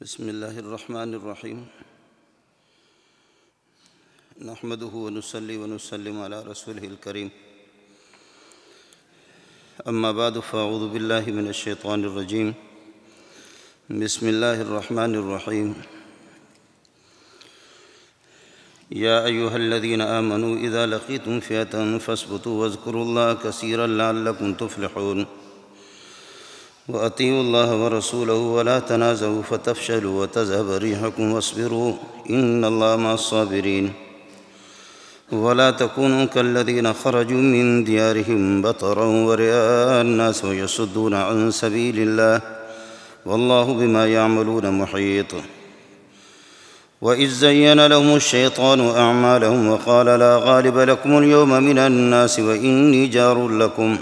بسم اللہ الرحمن الرحیم نحمده ونصلي ونسلم على رسوله الكريم اما بعد فاعوذ باللہ من الشیطان الرجیم بسم اللہ الرحمن الرحیم یا ایہا الذین آمنوا اذا لقیتم فئة فاثبتوا واذکروا اللہ کثیرا لعلکم تفلحون وَأَطِيعُوا اللَّهَ وَرَسُولَهُ وَلَا تَنَازَعُوا فَتَفْشَلُوا وَتَذْهَبَ رِيحُكُمْ وَاصْبِرُوا إِنَّ اللَّهَ مَعَ الصَّابِرِينَ وَلَا تَكُونُوا كَالَّذِينَ خَرَجُوا مِن دِيَارِهِمْ بَطَرًا وَرِئَاءَ النَّاسِ وَيَصُدُّونَ عَن سَبِيلِ اللَّهِ وَاللَّهُ بِمَا يَعْمَلُونَ مُحِيطٌ وَإِذْ زَيَّنَ لَهُمُ الشَّيْطَانُ أَعْمَالَهُمْ وَقَالَ لَا غَالِبَ لَكُمُ الْيَوْمَ مِنَ النَّاسِ وَإِنِّي جَارٌ لَكُمْ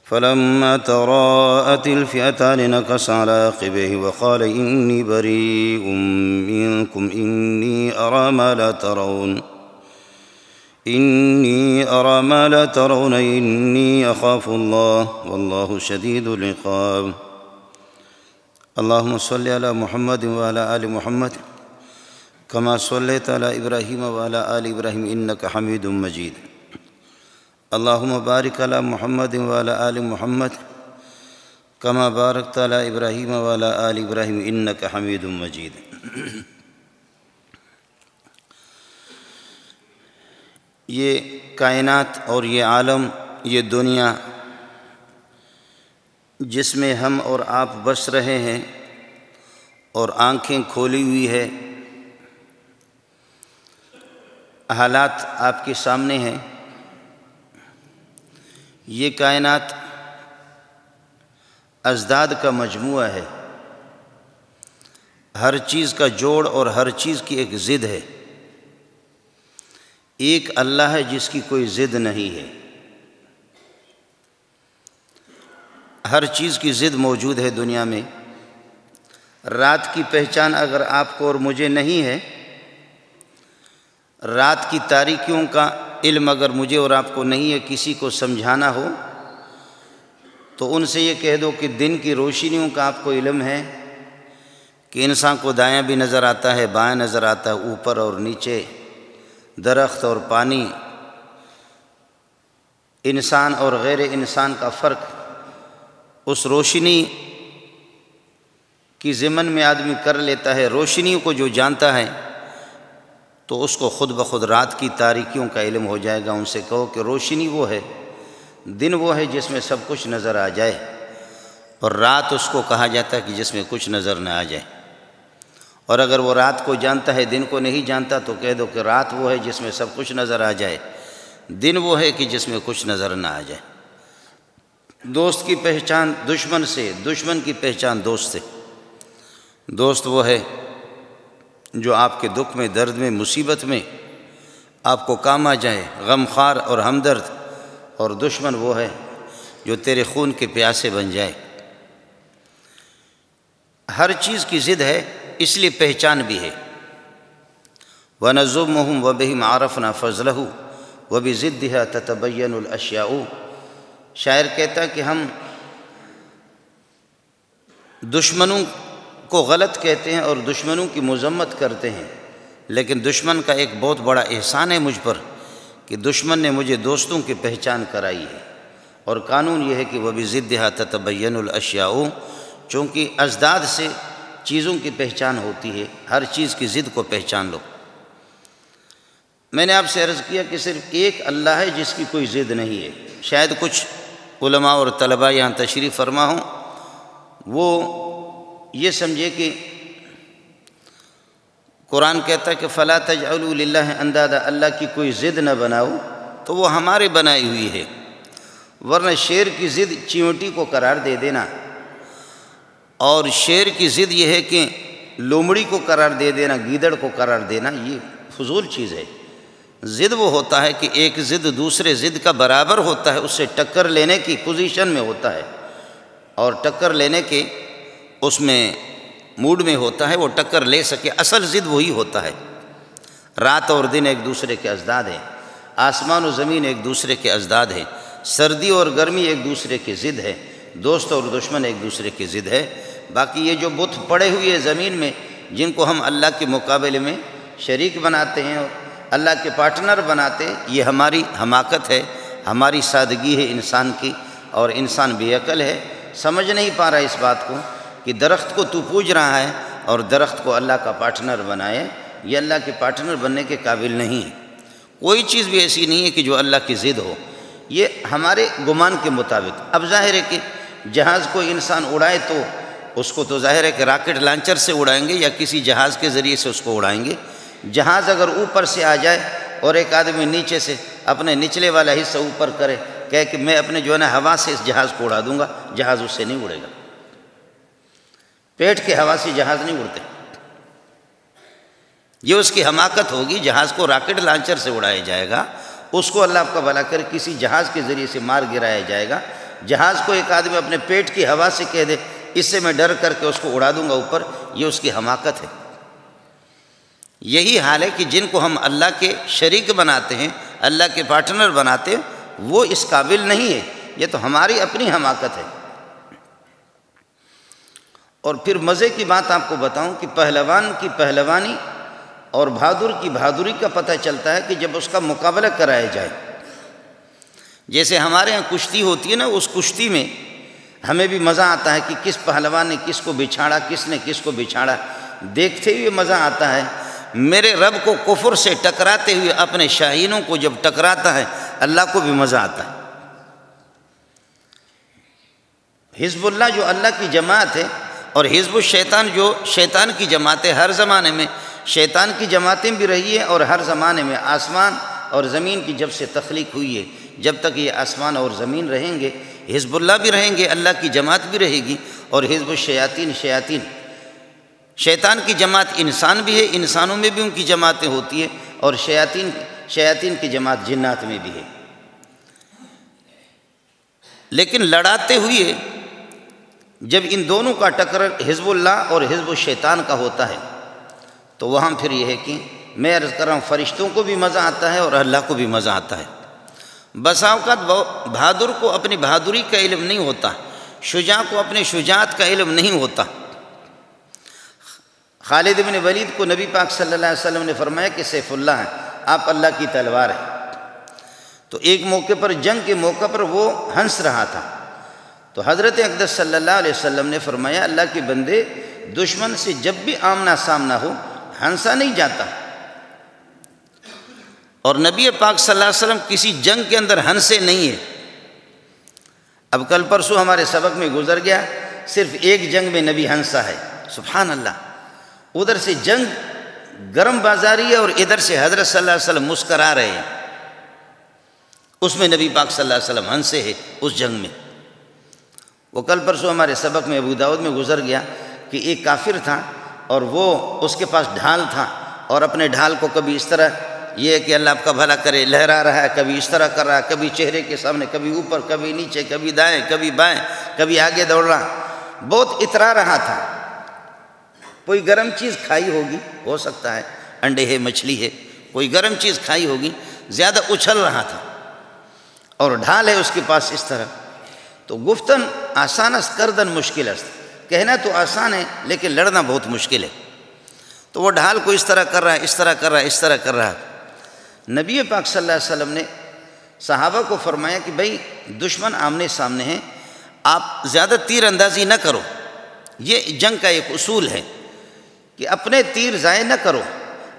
فلما تراءت الفئتان نكص على عقبيه وقال إني بريء منكم إني أرى ما لا ترون إني أخاف الله والله شديد العقاب اللهم صل على محمد وعلى آل محمد كما صليت على إبراهيم وعلى آل إبراهيم إنك حميد مجيد اللهم بارك على محمد وعلى آل محمد كما باركت على إبراهيم وعلى آل إبراهيم إنك حميد مجيد یہ کائنات اور یہ عالم، یہ دنیا جس میں ہم اور آپ بس رہے ہیں اور آنکھیں کھولی ہوئی ہے، حالات آپ کے سامنے ہیں۔ یہ کائنات ازداد کا مجموعہ ہے، ہر چیز کا جوڑ اور ہر چیز کی ایک ضد ہے۔ ایک اللہ ہے جس کی کوئی ضد نہیں ہے، ہر چیز کی ضد موجود ہے دنیا میں۔ رات کی پہچان اگر آپ کو اور مجھے نہیں ہے، رات کی تاریکیوں کا علم اگر مجھے اور آپ کو نہیں ہے، کسی کو سمجھانا ہو تو ان سے یہ کہہ دو کہ دن کی روشنیوں کا آپ کو علم ہے کہ انسان کو دایاں بھی نظر آتا ہے، بایاں نظر آتا ہے، اوپر اور نیچے، درخت اور پانی، انسان اور غیر انسان کا فرق، اس روشنی کی ضمن میں آدمی کر لیتا ہے۔ روشنی کو جو جانتا ہے تو اس کو خود بخود رات کی تاریکیوں کا علم ہو جائے گا۔ ان سے کہو کہ روشنی وہ ہے، دن وہ ہے جس میں سب کچھ نظر آ جائے، اور رات اس کو کہا جاتا ہے کہ جس میں کچھ نظر نہ آ جائے۔ اور اگر وہ رات کو جانتا ہے، دن کو نہیں جانتا، تو کہہ دو کہ رات وہ ہے جس میں سب کچھ نظر آ جائے، دن وہ ہے کہ جس میں کچھ نظر نہ آ جائے۔ دوست کی پہچان دشمن سے، دشمن کی پہچان دوست سے۔ دوست وہ ہے جو آپ کے دکھ میں، درد میں، مصیبت میں آپ کو کام آ جائے، غمخوار اور ہمدرد۔ اور دشمن وہ ہے جو تیرے خون کے پیاسے بن جائے۔ ہر چیز کی ضد ہے، اس لیے پہچان بھی ہے۔ وَنَظُمُّهُمْ وَبِهِمْ عَرَفْنَا فَضْلَهُ وَبِضِدِّهَا تَتَبَيَّنُ الْأَشْيَاءُ۔ شاعر کہتا کہ ہم دشمنوں کو غلط کہتے ہیں اور دشمنوں کی مذمت کرتے ہیں، لیکن دشمن کا ایک بہت بڑا احسان ہے مجھ پر کہ دشمن نے مجھے دوستوں کی پہچان کرائی ہے۔ اور قانون یہ ہے کہ وَبِضِدِّهَا تَتَبَيَّنُ الْأَشْيَاءُ، چونکہ ازداد سے چیزوں کی پہچان ہوتی ہے، ہر چیز کی ضد کو پہچان لو۔ میں نے آپ سے عرض کیا کہ صرف ایک اللہ ہے جس کی کوئی ضد نہیں ہے۔ شاید کچھ علماء اور طلباء یہاں تشریف فرما ہوں، وہ یہ سمجھے کہ قرآن کہتا ہے کہ فَلَا تَجْعَلُوا لِلَّهِ أَنْدَادًا، اللہ کی کوئی ضد نہ بناؤ، تو وہ ہمارے بنائی ہوئی ہے۔ ورنہ شیر کی ضد چیونٹی کو قرار دے دینا، اور شیر کی ضد یہ ہے کہ لومڑی کو قرار دے دینا، گیدڑ کو قرار دینا، یہ فضول چیز ہے۔ ضد وہ ہوتا ہے کہ ایک ضد دوسرے ضد کا برابر ہوتا ہے، اس سے ٹکر لینے کی پوزیشن میں ہوتا ہے، اور ٹکر لینے کے اس میں موڈ میں ہوتا ہے، وہ ٹکر لے سکے۔ اصل ضد وہی ہوتا ہے۔ رات اور دن ایک دوسرے کے ازداد ہیں، آسمان و زمین ایک دوسرے کے ازداد ہیں، سردی اور گرمی ایک دوسرے کی ضد ہے، دوست اور دشمن ایک دوسرے کی ضد ہے۔ باقی یہ جو بت پڑے ہوئے زمین میں جن کو ہم اللہ کے مقابلے میں شریک بناتے ہیں اور اللہ کے پارٹنر بناتے ہیں، یہ ہماری حماقت ہے، ہماری سادگی ہے انسان کی، اور انسان بے عقل ہے، سمجھ نہیں پا رہا اس بات کو کہ درخت کو تو پوج رہا ہے اور درخت کو اللہ کا پارٹنر بنائے، یہ اللہ کے پارٹنر بننے کے قابل نہیں ہے۔ کوئی چیز بھی ایسی نہیں ہے کہ جو اللہ کی ضد ہو، یہ ہمارے گمان کے مطابق۔ اب ظاہر ہے کہ جہاز کو انسان اڑائے تو اس کو تو ظاہر ہے کہ راکٹ لانچر سے اڑائیں گے یا کسی جہاز کے ذریعے سے اس کو اڑائیں گے۔ جہاز اگر اوپر سے آ جائے اور ایک آدمی نیچے سے اپنے نچلے والا حصہ اوپر کرے، کہے کہ میں اپنے جو ہے نا ہوا سے اس جہاز کو اڑا دوں گا، جہاز اس سے نہیں اڑے گا۔ پیٹ کے ہوا سے جہاز نہیں اڑتے، یہ اس کی حماقت ہوگی۔ جہاز کو راکٹ لانچر سے اڑایا جائے گا، اس کو اللہ آپ کا بھلا کرے کسی جہاز کے ذریعے سے مار گرایا جائے گا۔ جہاز کو ایک آدمی اپنے پیٹ کی ہوا سے کہہ دے اس سے میں ڈر کر کے اس کو اڑا دوں گا اوپر، یہ اس کی حماقت ہے۔ یہی حال ہے کہ جن کو ہم اللہ کے شریک بناتے ہیں، اللہ کے پارٹنر بناتے ہیں، وہ اس قابل نہیں ہے، یہ تو ہماری اپنی حماقت ہے۔ اور پھر مزے کی بات آپ کو بتاؤں کہ پہلوان کی پہلوانی اور بہادر کی بہادری کا پتہ چلتا ہے کہ جب اس کا مقابلہ کرایا جائے۔ جیسے ہمارے یہاں کشتی ہوتی ہے نا، اس کشتی میں ہمیں بھی مزہ آتا ہے کہ کس پہلوان نے کس کو بچھاڑا، کس نے کس کو بچھاڑا، دیکھتے ہوئے مزہ آتا ہے۔ میرے رب کو کفر سے ٹکراتے ہوئے اپنے شاہینوں کو جب ٹکراتا ہے، اللہ کو بھی مزہ آتا ہے۔ حزب اللہ جو اللہ کی جماعت ہے اور حزب الشیطان جو شیطان کی جماعت ہے، ہر زمانے میں شیطان کی جماعتیں بھی رہی ہیں اور ہر زمانے میں آسمان اور زمین کی جب سے تخلیق ہوئی ہے، جب تک یہ آسمان اور زمین رہیں گے حزب اللہ بھی رہیں گے، اللہ کی جماعت بھی رہے گی، اور حزب الشیاطین شیطان کی جماعت انسان بھی ہے، انسانوں میں بھی ان کی جماعتیں ہوتی ہیں، اور شیاطین کی جماعت جنات میں بھی ہے۔ لیکن لڑاتے ہوئے جب ان دونوں کا ٹکر حزب اللہ اور حزب الشیطان کا ہوتا ہے تو وہاں پھر یہ ہے کہ میں عرض کر رہا ہوں فرشتوں کو بھی مزہ آتا ہے اور اللہ کو بھی مزہ آتا ہے۔ بسا اوقات بہادر کو اپنی بہادری کا علم نہیں ہوتا، شجاع کو اپنے شجاعت کا علم نہیں ہوتا۔ خالد بن ولید کو نبی پاک صلی اللہ علیہ وسلم نے فرمایا کہ سیف اللہ ہیں، آپ اللہ کی تلوار ہیں۔ تو ایک موقع پر جنگ کے موقع پر وہ ہنس رہا تھا، تو حضرت اقدس صلی اللہ علیہ وسلم نے فرمایا اللہ کے بندے، دشمن سے جب بھی آمنا سامنا ہو ہنسا نہیں جاتا، اور نبی پاک صلی اللہ علیہ وسلم کسی جنگ کے اندر ہنسے نہیں ہیں۔ اب کل پرسوں ہمارے سبق میں گزر گیا، صرف ایک جنگ میں نبی ہنسا ہے، سبحان اللہ۔ ادھر سے جنگ گرم بازاری ہے اور ادھر سے حضرت صلی اللہ علیہ وسلم مسکرا رہے ہیں، اس میں نبی پاک صلی اللہ علیہ وسلم ہنسے ہیں اس جنگ میں۔ وہ کل پرسوں ہمارے سبق میں ابو داؤد میں گزر گیا کہ ایک کافر تھا اور وہ اس کے پاس ڈھال تھا، اور اپنے ڈھال کو کبھی اس طرح، یہ کہ اللہ آپ کا بھلا کرے، لہرا رہا ہے، کبھی اس طرح کر رہا ہے، کبھی چہرے کے سامنے، کبھی اوپر، کبھی نیچے، کبھی دائیں، کبھی بائیں، کبھی آگے دوڑ رہا، بہت اترا رہا تھا۔ کوئی گرم چیز کھائی ہوگی، ہو سکتا ہے انڈے ہے، مچھلی ہے، کوئی گرم چیز کھائی ہوگی، زیادہ اچھل رہا تھا، اور ڈھال ہے اس کے پاس اس طرح۔ تو گفتن آسان است کردن مشکل است، کہنا تو آسان ہے لیکن لڑنا بہت مشکل ہے۔ تو وہ ڈھال کو اس طرح کر رہا ہے، اس طرح کر رہا ہے، اس طرح کر رہا ہے۔ نبی پاک صلی اللہ علیہ وسلم نے صحابہ کو فرمایا کہ بھئی دشمن آمنے سامنے ہیں، آپ زیادہ تیر اندازی نہ کرو، یہ جنگ کا ایک اصول ہے کہ اپنے تیر ضائع نہ کرو۔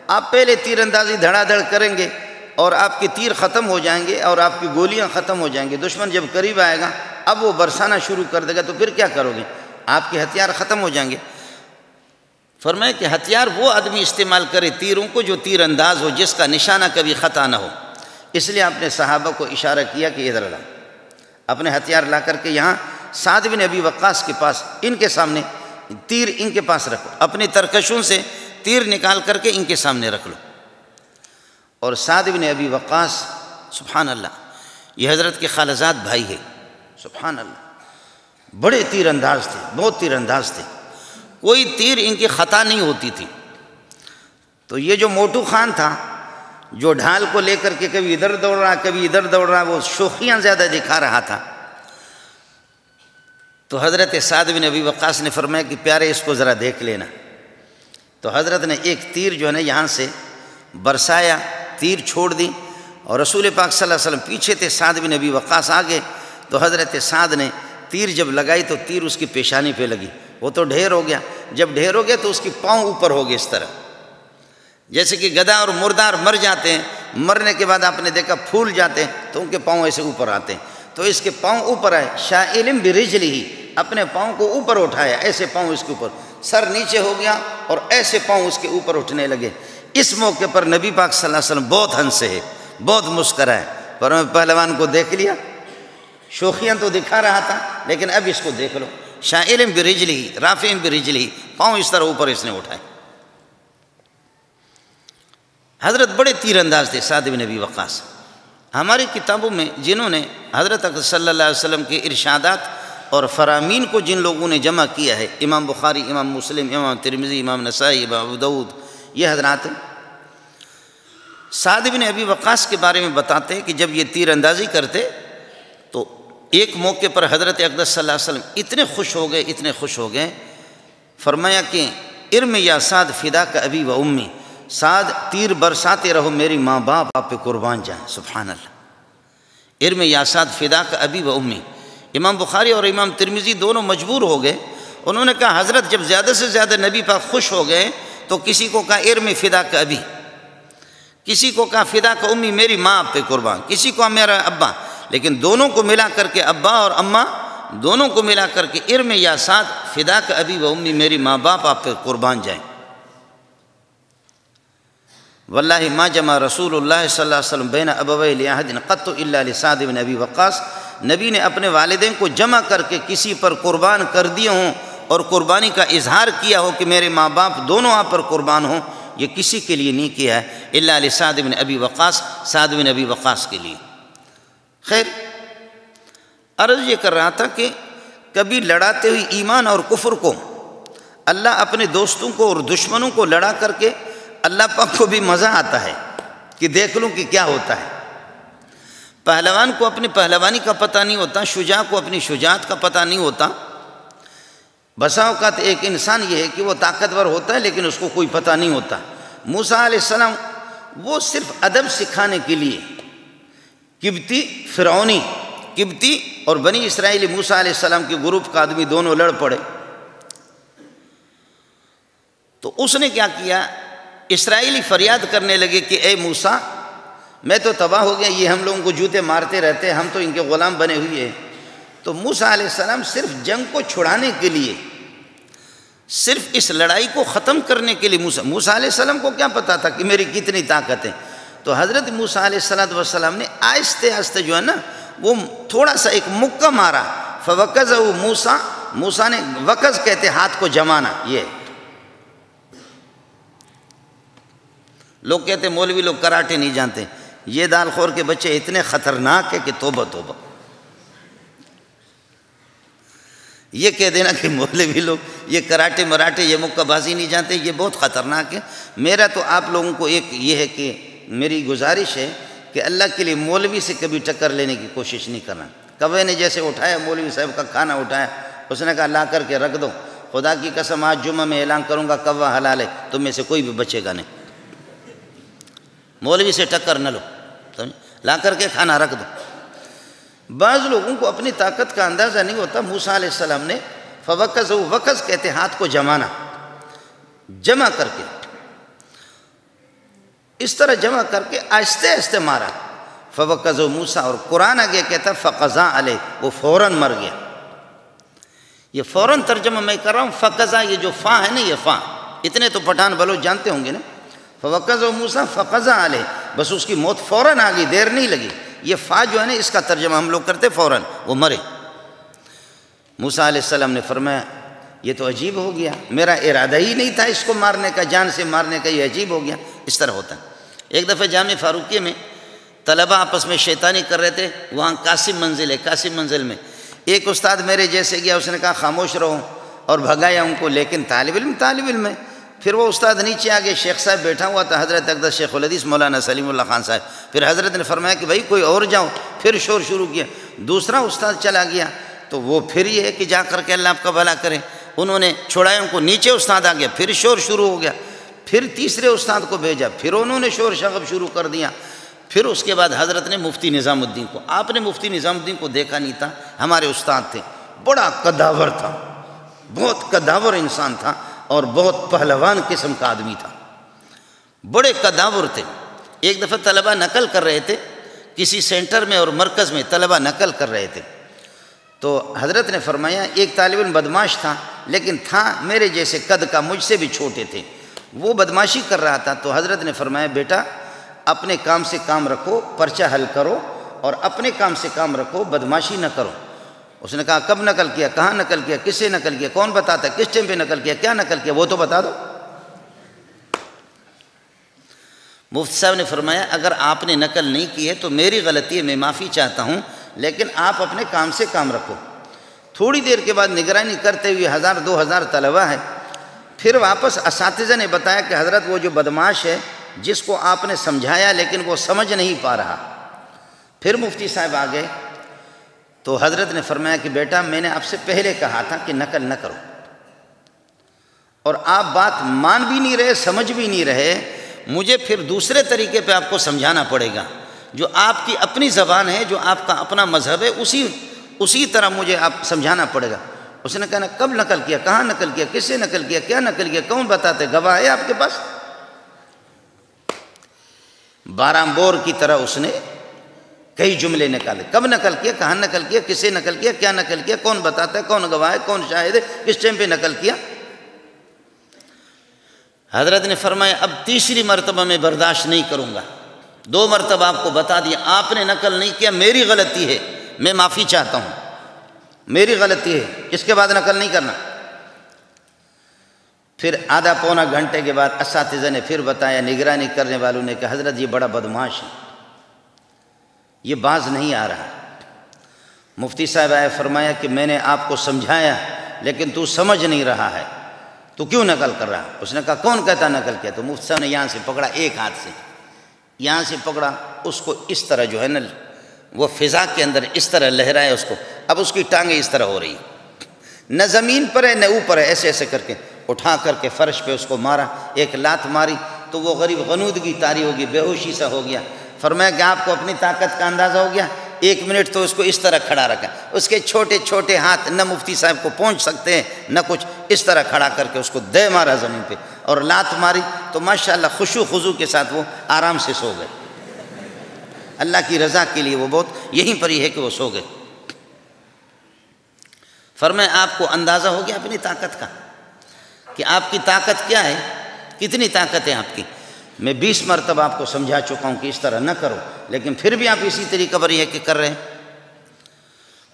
آپ پہلے تیر اندازی دھڑا دھڑ کریں گے اور آپ کے تیر ختم ہو جائیں گے اور آپ کی گولیاں ختم ہو جائیں گے، دشمن جب قریب آئے گا اب وہ برسانا شروع کر دے گا، تو پھر کیا کرو گے؟ آپ کے ہتھیار ختم ہو جائیں گے۔ فرمایا کہ ہتھیار وہ آدمی استعمال کرے تیروں کو جو تیر انداز ہو، جس کا نشانہ کبھی خطا نہ ہو۔ اس لیے آپ نے صحابہ کو اشارہ کیا کہ ادھر لا، اپنے ہتھیار لا کر کے یہاں سعد بن ابی وقاص کے پاس، ان کے سامنے تیر ان کے پاس رکھو، اپنی ترکشوں سے تیر نکال کر کے ان کے سامنے رکھ لو۔ اور سعد بن ابی وقاص، سبحان اللہ، یہ حضرت کے خالزاد بھائی ہے، سبحان اللہ، بڑے تیر انداز تھے، بہت تیر انداز تھے، کوئی تیر ان کی خطا نہیں ہوتی تھی۔ تو یہ جو موٹو خان تھا، جو ڈھال کو لے کر کے کبھی ادھر دوڑ رہا کبھی ادھر دوڑ رہا، وہ شوخیاں زیادہ دکھا رہا تھا۔ تو حضرت سعد بن ابی وقاص نے فرمایا کہ پیارے اس کو ذرا دیکھ لینا. تو حضرت نے ایک تیر جو ہے نا یہاں سے برسایا, تیر چھوڑ دی, اور رسول پاک صلی اللہ علیہ وسلم پیچھے تھے, سعد بن ابی وقاص آگے. تو حضرت سعد نے تیر جب لگائی تو تیر اس کی پیشانی پہ لگی, وہ تو ڈھیر ہو گیا. جب ڈھیر ہو گیا تو اس کی پاؤں اوپر ہو گئے اس طرح, جیسے کہ گدھا اور مردار مر جاتے ہیں, مرنے کے بعد آپ نے دیکھا پھول جاتے ہیں تو ان کے پاؤں ایسے اوپر آتے ہیں. تو اس کے پاؤں اوپر آئے, شائلم برجلہ, اپنے پاؤں کو اوپر اٹھایا, ایسے پاؤں اس کے اوپر, سر نیچے ہو گیا اور ایسے پاؤں اس کے اوپر اٹھنے لگے. اس موقع پر نبی پاک صلی اللہ علیہ وسلم بہت ہنسے ہیں, بہت مسکرائے. پر میں پہلوان کو دیکھ لیا, شوخیاں تو دکھا رہا تھا لیکن اب اس کو دیکھ لو, شائلم برجلہ رافعم برجلہ, پاؤں اس طرح اوپر اس نے اٹھائے. حضرت بڑے تیر انداز تھے سعد بن ابی وقاص. ہماری کتابوں میں جنہوں نے حضرت اقدس صلی اللہ علیہ وسلم کے ارشادات اور فرامین کو جن لوگوں نے جمع کیا ہے, امام بخاری, امام مسلم, امام ترمذی, امام نسائی, امام ابو داؤد, یہ حضرات سعد بن ابی وقاص کے بارے میں بتاتے ہیں کہ جب یہ تیر اندازی کرتے تو ایک موقع پر حضرت اقدس صلی اللہ علیہ وسلم اتنے خوش ہو گئے, فرمایا کہ ارم یا سعد فداک ابی و امی, سعد تیر برساتے رہو, میری ماں باپ آپ پہ قربان جائیں. سبحان اللہ. ارم یا سعد فداک ابی و امی. امام بخاری اور امام ترمذی دونوں مجبور ہو گئے, انہوں نے کہا حضرت جب زیادہ سے زیادہ نبی پاک خوش ہو گئے تو کسی کو کہا ارم فداک ابی, کسی کو کہا فداک امی, میری ماں آپ پہ قربان, کسی کو میرا ابا, لیکن دونوں کو ملا کر کے, ابا اور اماں دونوں کو ملا کر کے ارم یا سعد فداک ابی و امی, میری ماں باپ آپ پہ قربان جائیں. واللہ ما جمع رسول اللہ صلی اللہ علیہ وسلم بین ابوی لأحد قط الا لسعد بن ابی وقاص. نبی نے اپنے والدین کو جمع کر کے کسی پر قربان کر دیے ہوں اور قربانی کا اظہار کیا ہو کہ میرے ماں باپ دونوں آپ پر قربان ہوں, یہ کسی کے لیے نہیں کیا ہے الا لسعد بن ابی وقاص, سعد بن ابی وقاص کے لیے. خیر, عرض یہ کر رہا تھا کہ کبھی لڑاتے ہوئی ایمان اور کفر کو اللہ اپنے دوستوں کو اور دشمنوں کو لڑا کر کے اللہ پاک کو بھی مزہ آتا ہے کہ دیکھ لوں کہ کیا ہوتا ہے. پہلوان کو اپنی پہلوانی کا پتہ نہیں ہوتا, شجاع کو اپنی شجاعت کا پتہ نہیں ہوتا. بسا اوقات ایک انسان یہ ہے کہ وہ طاقتور ہوتا ہے لیکن اس کو کوئی پتہ نہیں ہوتا. موسیٰ علیہ السلام وہ صرف ادب سکھانے کے لیے قبطی, فرعونی قبطی اور بنی اسرائیلی موسیٰ علیہ السلام کے گروپ کا آدمی دونوں لڑ پڑے. تو اس نے کیا کیا, اسرائیلی فریاد کرنے لگے کہ اے موسیٰ میں تو تباہ ہو گیا, یہ ہم لوگوں کو جوتے مارتے رہتے, ہم تو ان کے غلام بنے ہوئے ہیں. تو موسیٰ علیہ السلام صرف جنگ کو چھڑانے کے لیے, صرف اس لڑائی کو ختم کرنے کے لیے, موسیٰ علیہ السلام کو کیا پتا تھا کہ میری کتنی طاقت ہے. تو حضرت موسیٰ علیہ السلام نے آہستہ آہستہ جو ہے نا وہ تھوڑا سا ایک مکہ مارا, فوقظہ موسیٰ, موسیٰ نے وقظ کہتے ہاتھ کو جمانا. یہ لوگ کہتے مولوی لوگ کراٹے نہیں جانتے, یہ دال خور کے بچے اتنے خطرناک ہے کہ توبہ توبہ. یہ کہہ دینا کہ مولوی لوگ یہ کراٹے مراٹے یہ مکہ بازی نہیں جانتے, یہ بہت خطرناک ہے. میرا تو آپ لوگوں کو ایک یہ ہے کہ میری گزارش ہے کہ اللہ کے لیے مولوی سے کبھی ٹکر لینے کی کوشش نہیں کرنا. کوے نے جیسے اٹھایا مولوی صاحب کا کھانا اٹھایا, اس نے کہا لا کر کے رکھ دو, خدا کی قسم آج جمعہ میں اعلان کروں گا کوا حلال ہے, تم میں سے کوئی بھی بچے گا نہیں. مولوی سے ٹکر نہ لو, لا کر کے کھانا رکھ دو. بعض لوگوں کو اپنی طاقت کا اندازہ نہیں ہوتا. موسیٰ علیہ السلام نے فوقظہ, وقظ کہتے ہاتھ کو جمانا, جمع کر کے اس طرح جمع کر کے آہستہ آہستہ مارا. فوقظہ موسیٰ, اور قرآن آگے کہتا فقضا علیہ, وہ فوراً مر گیا. یہ فوراً ترجمہ میں کر رہا ہوں. فقضا یہ جو فا ہے نا, یہ فا اتنے تو پٹھان بلوچ جانتے ہوں گے نا. فوقظہ موسیٰ فقضا علیہ, بس اس کی موت فوراً آ گئی, دیر نہیں لگی. یہ فا جو ہے نا اس کا ترجمہ ہم لوگ کرتے فوراً, وہ مرے. موسیٰ علیہ السلام نے فرمایا یہ تو عجیب ہو گیا, میرا ارادہ ہی نہیں تھا اس کو مارنے کا, جان سے مارنے کا, یہ عجیب ہو گیا. اس طرح ہوتا ہے. ایک دفعہ جامع فاروقیہ میں طلبہ آپس میں شیطانی کر رہے تھے, وہاں قاسم منزل ہے, قاسم منزل میں ایک استاد میرے جیسے گیا, اس نے کہا خاموش رہو اور بھگایا ان کو, لیکن طالب علم ہے. پھر وہ استاد نیچے آگے, شیخ صاحب بیٹھا ہوا تھا, حضرت اقدس شیخ الحدیث مولانا سلیم اللہ خان صاحب. پھر حضرت نے فرمایا کہ بھائی کوئی اور جاؤ, پھر شور شروع کیا. دوسرا استاد چلا گیا, تو وہ پھر یہ ہے کہ جا کر کے اللہ آپ کا بھلا کرے. انہوں نے چھوڑایا، ان کو نیچے استاد آ گیا، پھر شور شروع ہو گیا. پھر تیسرے استاد کو بھیجا، پھر انہوں نے شور شغب شروع کر دیا. پھر اس کے بعد حضرت نے مفتی نظام الدین کو، آپ نے مفتی نظام الدین کو دیکھا نہیں تھا، ہمارے استاد تھے، بڑا قداور تھا، بہت قداور انسان تھا اور بہت پہلوان قسم کا آدمی تھا، بڑے قداور تھے. ایک دفعہ طلبہ نقل کر رہے تھے کسی سینٹر میں اور مرکز میں، طلبہ نقل کر رہے تھے، تو حضرت نے فرمایا ایک طالب علم بدماش تھا، لیکن تھا میرے جیسے قد کا، مجھ سے بھی چھوٹے تھے، وہ بدماشی کر رہا تھا. تو حضرت نے فرمایا بیٹا اپنے کام سے کام رکھو، پرچہ حل کرو اور اپنے کام سے کام رکھو، بدماشی نہ کرو. اس نے کہا کب نقل کیا، کہاں نقل کیا، کس سے نقل کیا، کون بتاتا ہے، کس ٹائم پہ نقل کیا، کیا نقل کیا، وہ تو بتا دو. مفتی صاحب نے فرمایا اگر آپ نے نقل نہیں کی ہے تو میری غلطی ہے، میں معافی چاہتا ہوں، لیکن آپ اپنے کام سے کام رکھو. تھوڑی دیر کے بعد نگرانی کرتے ہوئے 1000-2000 طلبہ ہیں. پھر واپس اساتذہ نے بتایا کہ حضرت وہ جو بدماش ہے جس کو آپ نے سمجھایا لیکن وہ سمجھ نہیں پا رہا. پھر مفتی صاحب آ گئے تو حضرت نے فرمایا کہ بیٹا میں نے آپ سے پہلے کہا تھا کہ نقل نہ کرو، اور آپ بات مان بھی نہیں رہے، سمجھ بھی نہیں رہے، مجھے پھر دوسرے طریقے پہ آپ کو سمجھانا پڑے گا. جو آپ کی اپنی زبان ہے، جو آپ کا اپنا مذہب ہے، اسی طرح مجھے آپ سمجھانا پڑے گا. اس نے کہا کب نقل کیا، کہاں نقل کیا، کس سے نقل کیا، کیا نقل کیا، کون بتاتے، گواہ ہے آپ کے پاس؟ 12 بور کی طرح اس نے کئی جملے نکالے، کب نقل کیا، کہاں نقل کیا، کس سے نقل کیا، کیا نقل کیا، کون بتاتا ہے، کون گواہ ہے، کون شاہد ہے، کس ٹائم پہ نقل کیا. حضرت نے فرمایا اب تیسری مرتبہ میں برداشت نہیں کروں گا. 2 مرتبہ آپ کو بتا دیا، آپ نے نقل نہیں کیا، میری غلطی ہے، میں معافی چاہتا ہوں، میری غلطی ہے، اس کے بعد نقل نہیں کرنا. پھر آدھا پونا گھنٹے کے بعد اساتذہ نے پھر بتایا، نگرانی کرنے والوں نے کہ حضرت یہ بڑا بدماش ہے، یہ باز نہیں آ رہا. مفتی صاحب آئے، فرمایا کہ میں نے آپ کو سمجھایا لیکن تو سمجھ نہیں رہا ہے، تو کیوں نقل کر رہا؟ اس نے کہا کون کہتا نقل کیا؟ تو مفتی صاحب نے یہاں سے پکڑا، ایک ہاتھ سے یہاں سے پکڑا، اس کو اس طرح جو ہے نا وہ فضا کے اندر اس طرح لہرائے اس کو. اب اس کی ٹانگیں اس طرح ہو رہی، نہ زمین پر ہے نہ اوپر ہے، ایسے ایسے کر کے اٹھا کر کے فرش پہ اس کو مارا، ایک لات ماری تو وہ غریب غنودگی طاری ہوگی، بے ہوشی سا ہو گیا. فرمایا کہ آپ کو اپنی طاقت کا اندازہ ہو گیا؟ 1 منٹ تو اس کو اس طرح کھڑا رکھا، اس کے چھوٹے چھوٹے ہاتھ نہ مفتی صاحب کو پہنچ سکتے ہیں نہ کچھ، اس طرح کھڑا کر کے اس کو دے مارا زمین پہ اور لات ماری تو ماشاءاللہ خشوع خضوع کے ساتھ وہ آرام سے سو گئے. اللہ کی رضا کے لیے وہ بہت یہیں پر ہی ہے کہ وہ سو گئے. فرمایا آپ کو اندازہ ہو گیا اپنی طاقت کا کہ آپ کی طاقت کیا ہے، کتنی طاقت ہے آپ کی. میں 20 مرتبہ آپ کو سمجھا چکا ہوں کہ اس طرح نہ کرو، لیکن پھر بھی آپ اسی طریقے پر یہ کہ کر رہے ہیں.